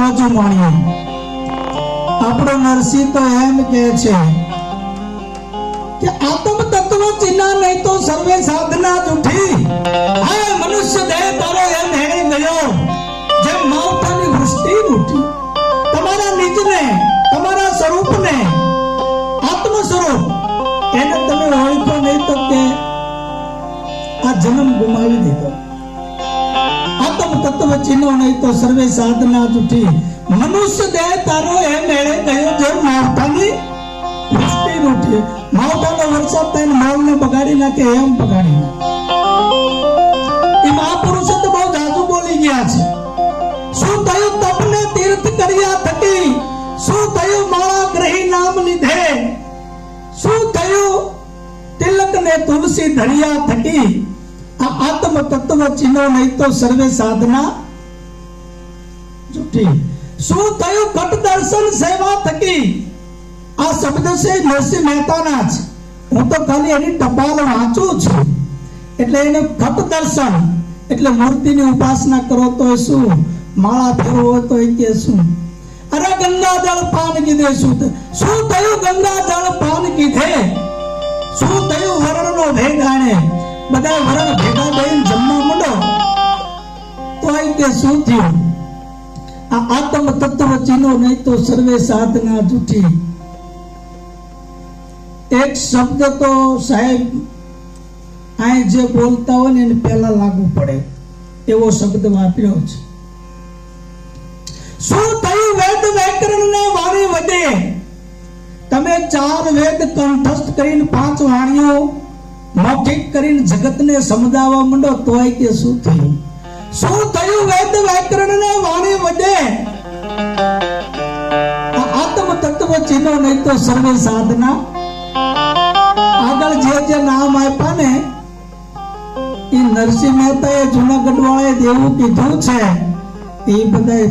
મોજું માણીએ. આપણો નરસિંહ તો એમ કહે છે કે આત્મ તત્વ ચિના નહીં તો સર્વે સાધના જૂઠી. હા મનુષ્ય દેહ તારો એમ હેણી ગયો જેમ માવઠાની વૃષ્ટિ ઉઠી. તમારા નિજને, તમારા સ્વરૂપને, આત્મ સ્વરૂપ એને તમે ઓળખો નહીં તો કે આ જન્મ ગુમાવી દીધો. આત્મ તત્વ ચિનો નહીં તો સર્વે સાધના જૂઠી. મનુષ્ય દેહ તારો એમ હેણે ગયો જેમ માવઠાની વૃષ્ટિ ઉઠી. માવઠાનો વરસાદ થઈને માલને બગાડી નાખે એમ બગાડી નાખે. એ મહાપુરુષો તો બહુ જાજુ બોલી ગયા છે. શું થયું તપને તીર્થ કર્યા થકી? શું થયું માળા ગ્રહી નામ લીધે? શું થયું તિલક ને તુલસી ધરિયા થકી? આ આત્મ તત્વ ચિનો નહીં તો સર્વે સાધના જૂઠી. શું થયું ઘટ દર્શન સેવા થકી? આ શબ્દ છે નરસિંહ મહેતાના છે. હું તો ખાલી એની ટપાલ વાંચું છું. એટલે એને ઘટ દર્શન એટલે મૂર્તિની ઉપાસના કરો તો શું, માળા ફેરવો તો કે શું? અરે ગંગા જળ પાન કીધે શું થયું? ગંગા જળ પાન કીધે શું થયું? વર્ણનો ભેદ આણે બધા વર્ણ ભેગા થઈને જમવા માંડો તો કે શું થયું? આ આત્મ તત્વ ચિનો નહીં તો સર્વે સાધના જૂઠી. એક શબ્દ તો સાહેબ આ જે બોલતા હોય ને એને પહેલા લાગુ પડે એવો શબ્દ વાપર્યો છે. શું થયું? વેદ વ્યાકરણ ને વાણી વધે. તમે 4 વેદ કંઠસ્થ કરીને 5 વાણીઓ મૌખિક કરીને જગતને સમજાવવા માંડો તોય કે શું થયું? શું થયું? વેદ વ્યાકરણ ને વાણી વધે. આત્મ તત્વ ચિનો નહીં તો સર્વે સાધના. આગળ જે નામ આપ્યા ને એ નરસિંહ મહેતા એ જુનાગઢ વાળાએ એવું કીધું છે એ બધા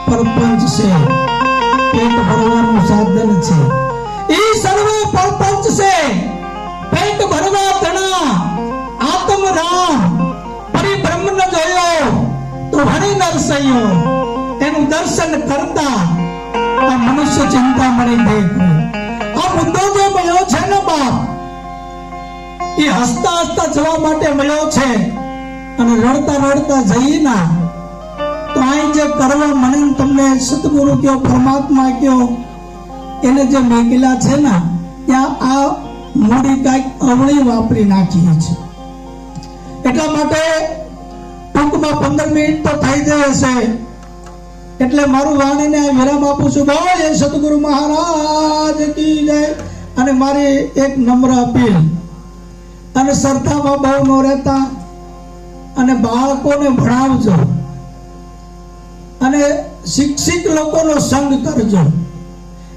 પરપંચ છે, પેટ ભરવાનું સાધન છે. એ સર્વે પરપંચ છે, પેટ ભરવા તણા આત્મ રામ પરિબ્રહ્મ ન જોયો તો હરિ નરસૈયો. એનું દર્શન કરતા આ મનુષ્ય ચિંતામણી દેખ. આ મુદ્દો જે મળ્યો છે ને બાપ એ હસતા હસતા જવા માટે મળ્યો છે અને રડતા રડતા જઈએ ના તો અહીં જે કરવા મને તમને સતગુરુ કયો, પરમાત્મા કયો એને જે મેકેલા છે ને ત્યાં આ મૂડી કાંઈક અવળી વાપરી નાખી છે. એટલા માટે ટૂંકમાં 15 મિનિટ તો થઈ જાય છે એટલે મારું વાણીને વિરામ આપું છું. બોલ જય સતગુરુ મહારાજ કી જય. અને મારી એક નમ્ર અપીલ, અને શ્રદ્ધામાં બહુ ન રહેતા અને બાળકોને ભણાવજો અને શિક્ષિત લોકોનો સંગ કરજો.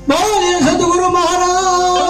બોલ જય સતગુરુ મહારાજ